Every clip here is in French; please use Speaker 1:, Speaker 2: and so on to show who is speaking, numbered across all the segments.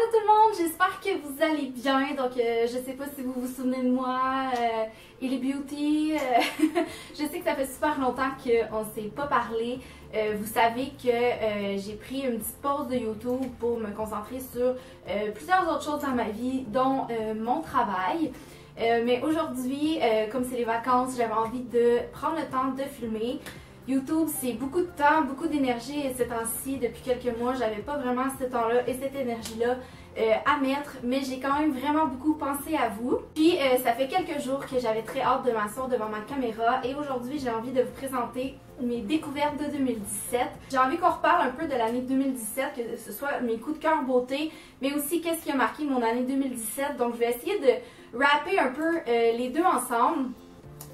Speaker 1: Allô tout le monde, j'espère que vous allez bien. Donc je sais pas si vous vous souvenez de moi, Ellie Beauty. Je sais que ça fait super longtemps qu'on ne s'est pas parlé. Vous savez que j'ai pris une petite pause de YouTube pour me concentrer sur plusieurs autres choses dans ma vie, dont mon travail. Mais aujourd'hui, comme c'est les vacances, j'avais envie de prendre le temps de filmer. YouTube, c'est beaucoup de temps, beaucoup d'énergie et ces temps-ci, depuis quelques mois, j'avais pas vraiment ce temps-là et cette énergie-là à mettre, mais j'ai quand même vraiment beaucoup pensé à vous. Puis ça fait quelques jours que j'avais très hâte de m'asseoir devant ma caméra et aujourd'hui j'ai envie de vous présenter mes découvertes de 2017. J'ai envie qu'on reparle un peu de l'année 2017, que ce soit mes coups de cœur beauté, mais aussi qu'est-ce qui a marqué mon année 2017. Donc je vais essayer de rapper un peu les deux ensemble.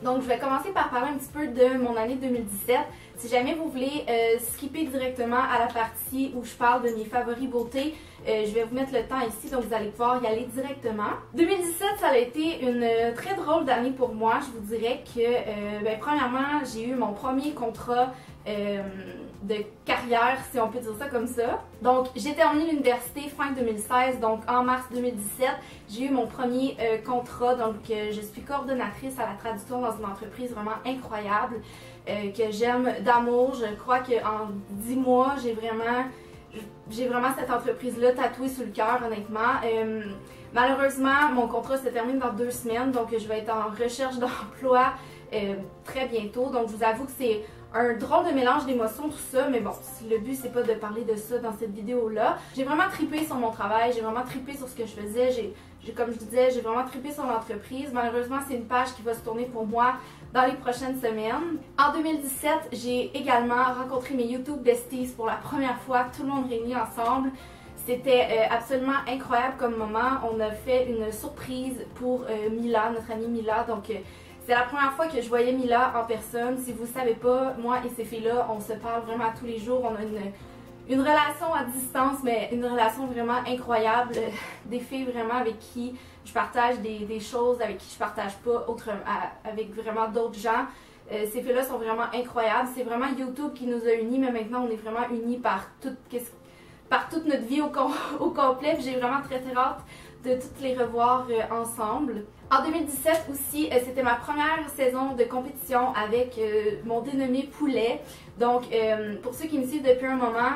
Speaker 1: Donc je vais commencer par parler un petit peu de mon année 2017. Si jamais vous voulez skipper directement à la partie où je parle de mes favoris beauté, je vais vous mettre le temps ici, donc vous allez pouvoir y aller directement. 2017, ça a été une très drôle d'année pour moi. Je vous dirais que, premièrement, j'ai eu mon premier contrat de carrière, si on peut dire ça comme ça. Donc, j'ai terminé l'université fin 2016, donc en mars 2017, j'ai eu mon premier contrat. Donc, je suis coordonnatrice à la traduction dans une entreprise vraiment incroyable que j'aime d'amour. Je crois qu'en 10 mois, j'ai vraiment cette entreprise-là tatouée sur le cœur, honnêtement. Malheureusement, mon contrat se termine dans 2 semaines, donc je vais être en recherche d'emploi très bientôt. Donc, je vous avoue que c'est un drôle de mélange d'émotions, tout ça, mais bon, le but c'est pas de parler de ça dans cette vidéo-là. J'ai vraiment trippé sur mon travail, j'ai vraiment trippé sur ce que je faisais, comme je disais, j'ai vraiment trippé sur l'entreprise. Malheureusement, c'est une page qui va se tourner pour moi dans les prochaines semaines. En 2017, j'ai également rencontré mes YouTube Besties pour la première fois, tout le monde réuni ensemble. C'était absolument incroyable comme moment. On a fait une surprise pour Mila, notre amie Mila, donc c'est la première fois que je voyais Mila en personne. Si vous ne savez pas, moi et ces filles-là, on se parle vraiment tous les jours. On a une relation à distance, mais une relation vraiment incroyable. Des filles vraiment avec qui je partage des choses, avec qui je partage pas avec vraiment d'autres gens. Ces filles-là sont vraiment incroyables. C'est vraiment YouTube qui nous a unis, mais maintenant on est vraiment unis par toute notre vie au complet. J'ai vraiment très hâte de toutes les revoir ensemble. En 2017 aussi, c'était ma première saison de compétition avec mon dénommé Poulet. Donc, pour ceux qui me suivent depuis un moment,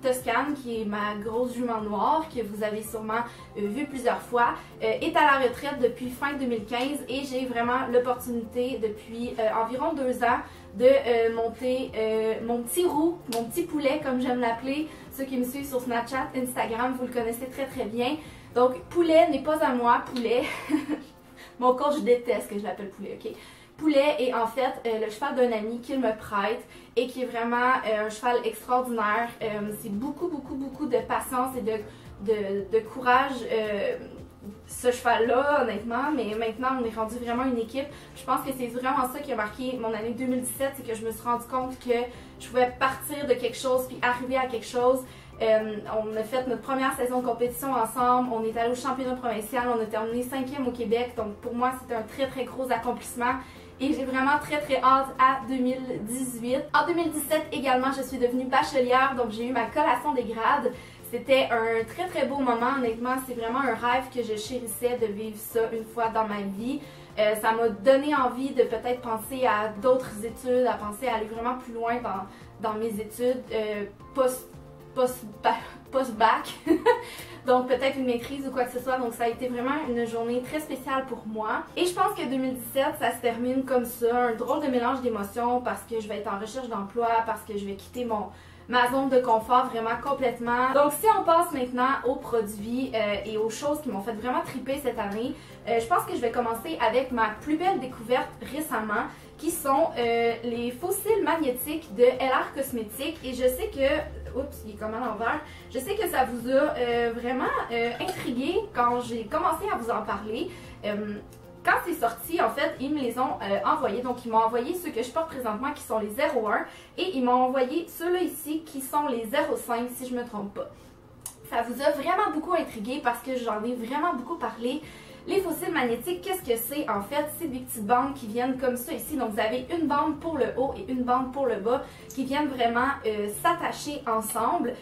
Speaker 1: Toscane, qui est ma grosse jument noire, que vous avez sûrement vu plusieurs fois, est à la retraite depuis fin 2015 et j'ai vraiment l'opportunité depuis environ 2 ans de monter mon petit roux, mon petit poulet comme j'aime l'appeler. Ceux qui me suivent sur Snapchat, Instagram, vous le connaissez très très bien. Donc, Poulet n'est pas à moi, Poulet. Mon coach déteste que je l'appelle Poulet, ok? Poulet est en fait le cheval d'un ami qu'il me prête et qui est vraiment un cheval extraordinaire. C'est beaucoup de patience et de courage ce cheval-là, honnêtement, mais maintenant on est rendu vraiment une équipe. Je pense que c'est vraiment ça qui a marqué mon année 2017, c'est que je me suis rendu compte que je pouvais partir de quelque chose puis arriver à quelque chose. On a fait notre première saison de compétition ensemble, on est allé au championnat provincial, on a terminé 5e au Québec, donc pour moi c'était un très gros accomplissement et j'ai vraiment très hâte à 2018. En 2017 également, je suis devenue bachelière, donc j'ai eu ma collation des grades. C'était un très beau moment, honnêtement, c'est vraiment un rêve que je chérissais de vivre ça une fois dans ma vie. Ça m'a donné envie de peut-être penser à d'autres études, à penser à aller vraiment plus loin dans mes études post-bac, donc peut-être une maîtrise ou quoi que ce soit. Donc ça a été vraiment une journée très spéciale pour moi. Et je pense que 2017, ça se termine comme ça, un drôle de mélange d'émotions parce que je vais être en recherche d'emploi, parce que je vais quitter ma zone de confort vraiment complètement. Donc si on passe maintenant aux produits et aux choses qui m'ont fait vraiment triper cette année, je pense que je vais commencer avec ma plus belle découverte récemment, qui sont les fossiles magnétiques de LR Cosmétiques. Et je sais que... Oups, il est comme à l'envers. Je sais que ça vous a vraiment intrigué quand j'ai commencé à vous en parler. Quand c'est sorti, en fait, ils me les ont envoyés. Donc, ils m'ont envoyé ceux que je porte présentement qui sont les 01 et ils m'ont envoyé ceux-là ici qui sont les 05 si je ne me trompe pas. Ça vous a vraiment beaucoup intrigué parce que j'en ai vraiment beaucoup parlé. Les fossiles magnétiques, qu'est-ce que c'est en fait? C'est des petites bandes qui viennent comme ça ici. Donc vous avez une bande pour le haut et une bande pour le bas qui viennent vraiment s'attacher ensemble.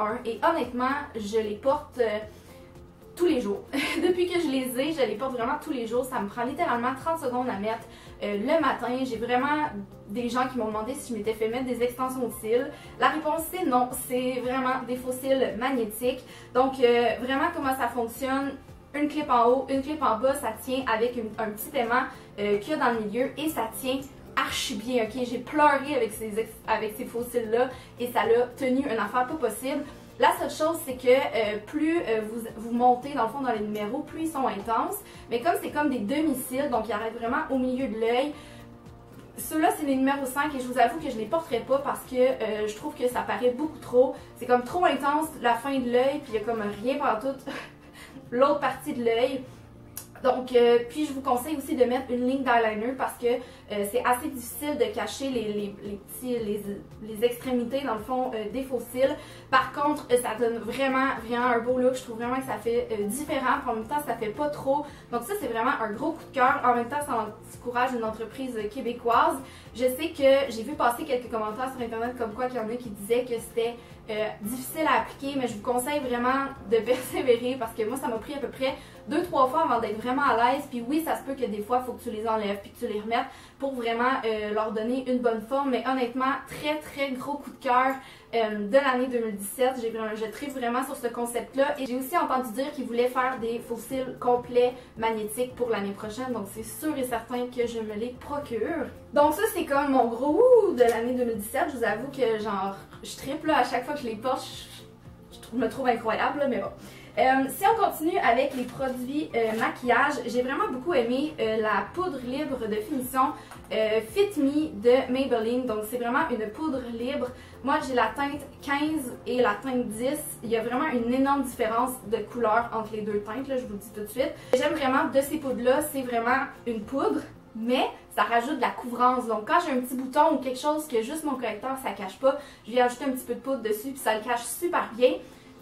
Speaker 1: 1 et honnêtement, je les porte tous les jours. Depuis que je les porte vraiment tous les jours. Ça me prend littéralement 30 secondes à mettre le matin. J'ai vraiment des gens qui m'ont demandé si je m'étais fait mettre des extensions de cils. La réponse c'est non, c'est vraiment des faux cils magnétiques. Donc vraiment comment ça fonctionne, une clip en haut, une clip en bas, ça tient avec un petit aimant qu'il y a dans le milieu et ça tient archi bien, ok? J'ai pleuré avec ces faux cils-là et ça l'a tenu une affaire pas possible. La seule chose, c'est que plus vous montez dans le fond dans les numéros, plus ils sont intenses. Mais comme c'est comme des demi-cils, donc ils arrêtent vraiment au milieu de l'œil. Ceux-là, c'est les numéros 5 et je vous avoue que je les porterai pas parce que je trouve que ça paraît beaucoup trop. C'est comme trop intense la fin de l'œil, puis il y a comme rien partout l'autre partie de l'œil. Donc, puis je vous conseille aussi de mettre une ligne d'eyeliner parce que c'est assez difficile de cacher les extrémités dans le fond des faux cils. Par contre, ça donne vraiment un beau look. Je trouve vraiment que ça fait différent. En même temps, ça fait pas trop. Donc ça, c'est vraiment un gros coup de cœur. En même temps, ça encourage une entreprise québécoise. Je sais que j'ai vu passer quelques commentaires sur internet comme quoi qu'il y en a qui disaient que c'était difficile à appliquer, mais je vous conseille vraiment de persévérer parce que moi, ça m'a pris à peu près 2-3 fois avant d'être vraiment à l'aise. Puis oui, ça se peut que des fois, il faut que tu les enlèves puis que tu les remettes pour vraiment leur donner une bonne forme. Mais honnêtement, très gros coup de cœur de l'année 2017. Je tripe vraiment sur ce concept-là. Et j'ai aussi entendu dire qu'ils voulaient faire des faux cils complets magnétiques pour l'année prochaine. Donc c'est sûr et certain que je me les procure. Donc ça, c'est comme mon gros ouh de l'année 2017. Je vous avoue que genre, je tripe là, à chaque fois que je les porte, je me trouve incroyable, là, mais bon. Si on continue avec les produits maquillage, j'ai vraiment beaucoup aimé la poudre libre de finition Fit Me de Maybelline. Donc c'est vraiment une poudre libre. Moi j'ai la teinte 15 et la teinte 10. Il y a vraiment une énorme différence de couleur entre les deux teintes, là, je vous le dis tout de suite. J'aime vraiment de ces poudres-là, c'est vraiment une poudre, mais ça rajoute de la couvrance. Donc quand j'ai un petit bouton ou quelque chose que juste mon correcteur ça cache pas, je viens ajouter un petit peu de poudre dessus puis ça le cache super bien.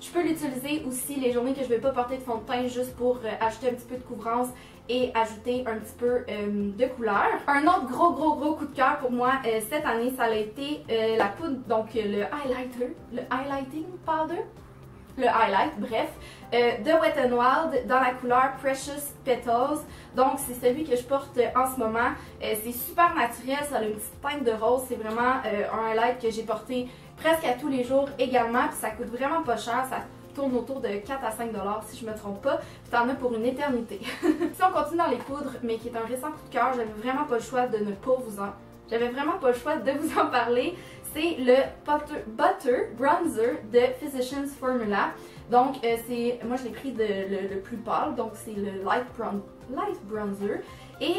Speaker 1: Je peux l'utiliser aussi les journées que je ne vais pas porter de fond de teint juste pour ajouter un petit peu de couvrance et ajouter un petit peu de couleur. Un autre gros coup de cœur pour moi cette année, ça a été la poudre, donc le highlighter, le highlighting powder, le highlight, bref, de Wet n Wild dans la couleur Precious Petals. Donc c'est celui que je porte en ce moment. C'est super naturel, ça a une petite teinte de rose, c'est vraiment un highlight que j'ai porté presque à tous les jours également, puis ça coûte vraiment pas cher, ça tourne autour de 4 à 5 $ si je me trompe pas, puis t'en as pour une éternité. Si on continue dans les poudres, mais qui est un récent coup de cœur, j'avais vraiment pas le choix de ne pas vous en parler, c'est le Butter Bronzer de Physicians Formula. Donc moi je l'ai pris le plus pâle, donc c'est le Light Bronzer, et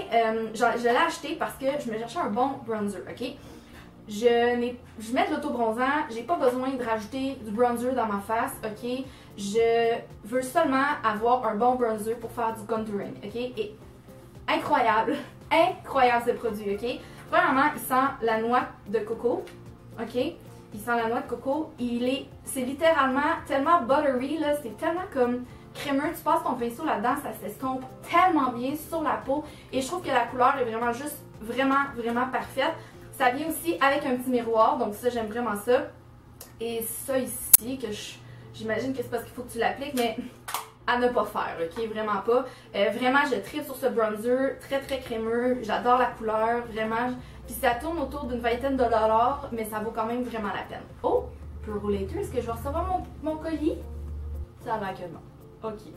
Speaker 1: je l'ai acheté parce que je me cherchais un bon bronzer, ok? Je mets de l'auto-bronzant, j'ai pas besoin de rajouter du bronzer dans ma face, ok? Je veux seulement avoir un bon bronzer pour faire du contouring, ok? Et incroyable ce produit, ok? Premièrement, il sent la noix de coco, ok? Il sent la noix de coco, c'est littéralement tellement buttery, là, c'est tellement comme crémeux, tu passes ton pinceau là-dedans, ça s'estompe tellement bien sur la peau et je trouve que la couleur est vraiment juste vraiment parfaite. Ça vient aussi avec un petit miroir, donc ça j'aime vraiment ça. Et ça ici, que j'imagine que c'est parce qu'il faut que tu l'appliques, mais à ne pas faire, ok? Vraiment pas. Vraiment, je tripe sur ce bronzer, très crémeux, j'adore la couleur, vraiment. Puis ça tourne autour d'une vingtaine de $, mais ça vaut quand même vraiment la peine. Oh! Pure Later, est-ce que je vais recevoir mon colis? Ça a l'air que non. Ok.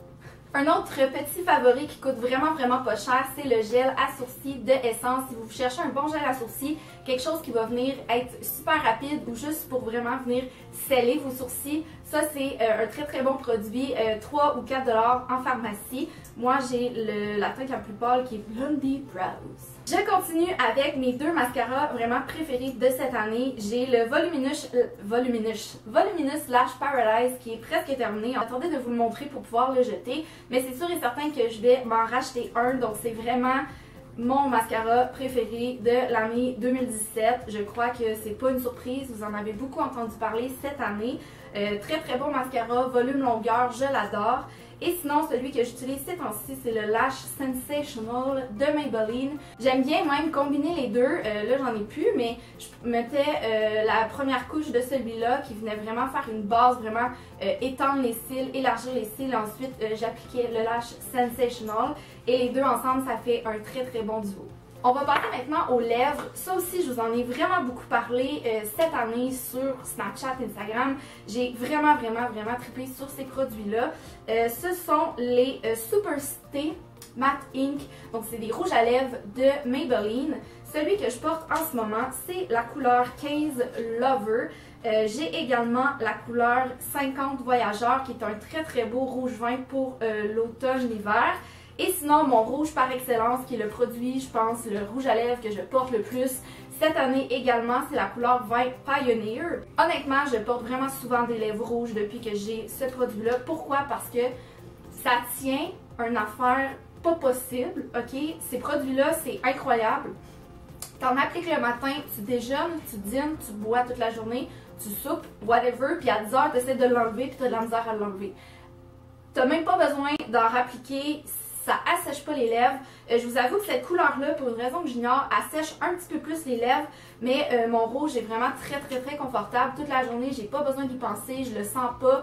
Speaker 1: Un autre petit favori qui coûte vraiment pas cher, c'est le gel à sourcils de Essence. Si vous cherchez un bon gel à sourcils, quelque chose qui va venir être super rapide ou juste pour vraiment venir sceller vos sourcils, ça c'est un très bon produit, 3 ou 4 $ en pharmacie. Moi j'ai la teinte la plus pâle qui est Blondie Brows. Je continue avec mes deux mascaras vraiment préférés de cette année. J'ai le Voluminous Lash Paradise qui est presque terminé. Attendez de vous le montrer pour pouvoir le jeter. Mais c'est sûr et certain que je vais m'en racheter un. Donc c'est vraiment mon mascara préféré de l'année 2017. Je crois que c'est pas une surprise. Vous en avez beaucoup entendu parler cette année. Très bon mascara, volume longueur, je l'adore. Et sinon, celui que j'utilise ces temps-ci, c'est le Lash Sensational de Maybelline. J'aime bien même combiner les deux. Là, j'en ai plus, mais je mettais la première couche de celui-là qui venait vraiment faire une base, vraiment étendre les cils, élargir les cils. Ensuite, j'appliquais le Lash Sensational et les deux ensemble, ça fait un très bon duo. On va passer maintenant aux lèvres. Ça aussi, je vous en ai vraiment beaucoup parlé cette année sur Snapchat, Instagram. J'ai vraiment trippé sur ces produits-là. Ce sont les Super Stay Matte Ink. Donc, c'est des rouges à lèvres de Maybelline. Celui que je porte en ce moment, c'est la couleur Case Lover. J'ai également la couleur 50 Voyageur, qui est un très beau rouge vin pour l'automne-l'hiver. Et sinon, mon rouge par excellence, qui est le produit, je pense, le rouge à lèvres que je porte le plus cette année également, c'est la couleur Vin Pioneer. Honnêtement, je porte vraiment souvent des lèvres rouges depuis que j'ai ce produit-là. Pourquoi? Parce que ça tient une affaire pas possible, ok? Ces produits-là, c'est incroyable. T'en appliques le matin, tu déjeunes, tu dînes, tu bois toute la journée, tu soupes, whatever, puis à 10 heures, tu essaies de l'enlever, puis tu as de la misère à l'enlever. T'as même pas besoin d'en rappliquer. Ça assèche pas les lèvres. Je vous avoue que cette couleur-là, pour une raison que j'ignore, assèche un petit peu plus les lèvres, mais mon rouge est vraiment très confortable. Toute la journée, j'ai pas besoin d'y penser, je le sens pas.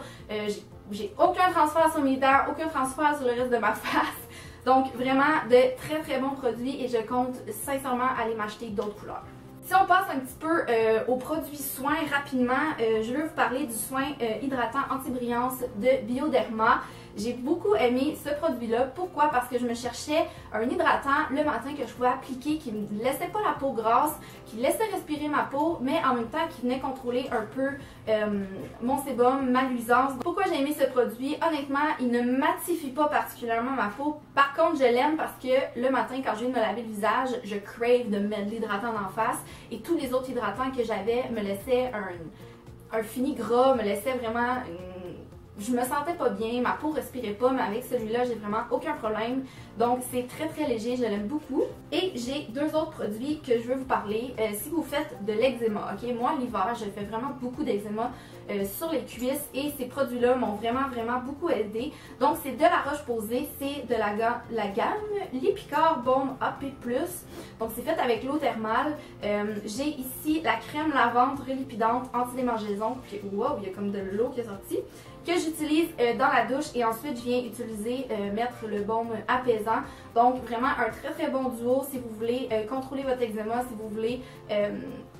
Speaker 1: J'ai aucun transfert sur mes dents, aucun transfert sur le reste de ma face. Donc vraiment de très bons produits et je compte sincèrement aller m'acheter d'autres couleurs. Si on passe un petit peu aux produits soins rapidement, je veux vous parler du soin hydratant anti-brillance de Bioderma. J'ai beaucoup aimé ce produit-là. Pourquoi? Parce que je me cherchais un hydratant le matin que je pouvais appliquer qui ne me laissait pas la peau grasse, qui laissait respirer ma peau, mais en même temps qui venait contrôler un peu mon sébum, ma luisance. Pourquoi j'ai aimé ce produit? Honnêtement, il ne matifie pas particulièrement ma peau. Par contre, je l'aime parce que le matin, quand je viens de me laver le visage, je crave de mettre de l'hydratant en face et tous les autres hydratants que j'avais me laissaient un fini gras, me laissaient vraiment je me sentais pas bien, ma peau respirait pas, mais avec celui-là, j'ai vraiment aucun problème. Donc, c'est très léger, je l'aime beaucoup. Et j'ai deux autres produits que je veux vous parler. Si vous faites de l'eczéma, ok? Moi, l'hiver, je fais vraiment beaucoup d'eczéma sur les cuisses et ces produits-là m'ont vraiment beaucoup aidé. Donc, c'est de la Roche-Posay, c'est de la gamme Lipicor Baume AP+. Donc, c'est fait avec l'eau thermale. J'ai ici la crème lavande relipidante anti-démangeaison. Puis, wow, il y a comme de l'eau qui est sortie. Que j'utilise dans la douche et ensuite je viens utiliser, mettre le baume apaisant. Donc vraiment un très bon duo si vous voulez contrôler votre eczéma, si vous voulez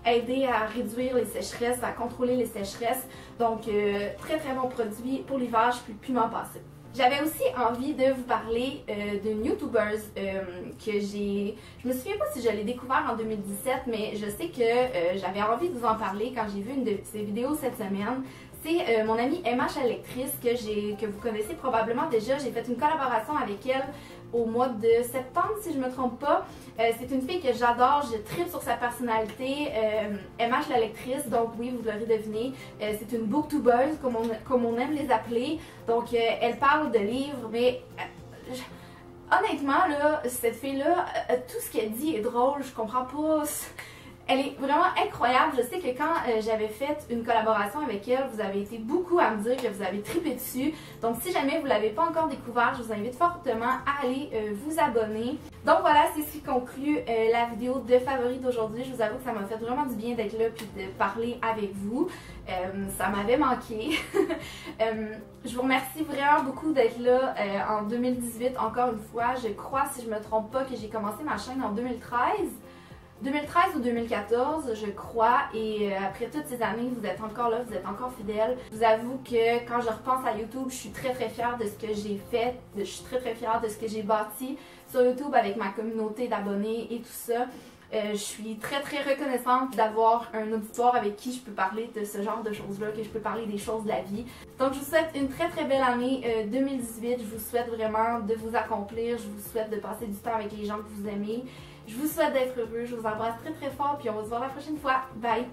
Speaker 1: aider à réduire les sécheresses, à contrôler les sécheresses. Donc très bon produit pour l'hiver, je peux plus m'en passer. J'avais aussi envie de vous parler d'une YouTuber que j'ai... Je me souviens pas si je l'ai découvert en 2017, mais je sais que j'avais envie de vous en parler quand j'ai vu une de ses vidéos cette semaine. C'est mon amie MH Lectrice que vous connaissez probablement déjà. J'ai fait une collaboration avec elle au mois de septembre, si je ne me trompe pas. C'est une fille que j'adore, je tripe sur sa personnalité. MH la lectrice, donc oui, vous l'aurez deviné. C'est une booktubeuse, comme on aime les appeler. Donc, elle parle de livres, mais... honnêtement, là, cette fille-là, tout ce qu'elle dit est drôle, je comprends pas... Elle est vraiment incroyable. Je sais que quand j'avais fait une collaboration avec elle, vous avez été beaucoup à me dire que vous avez trippé dessus. Donc si jamais vous ne l'avez pas encore découvert, je vous invite fortement à aller vous abonner. Donc voilà, c'est ce qui conclut la vidéo de favoris d'aujourd'hui. Je vous avoue que ça m'a fait vraiment du bien d'être là et de parler avec vous. Ça m'avait manqué. Je vous remercie vraiment beaucoup d'être là en 2018, encore une fois. Je crois, si je ne me trompe pas, que j'ai commencé ma chaîne en 2013 ou 2014, je crois, et après toutes ces années, vous êtes encore là, vous êtes encore fidèles. Je vous avoue que quand je repense à YouTube, je suis très fière de ce que j'ai fait, je suis très fière de ce que j'ai bâti sur YouTube avec ma communauté d'abonnés et tout ça. Je suis très reconnaissante d'avoir un auditoire avec qui je peux parler de ce genre de choses-là, que je peux parler des choses de la vie. Donc je vous souhaite une très belle année 2018, je vous souhaite vraiment de vous accomplir, je vous souhaite de passer du temps avec les gens que vous aimez. Je vous souhaite d'être heureux, je vous embrasse très fort, puis on va se voir la prochaine fois. Bye!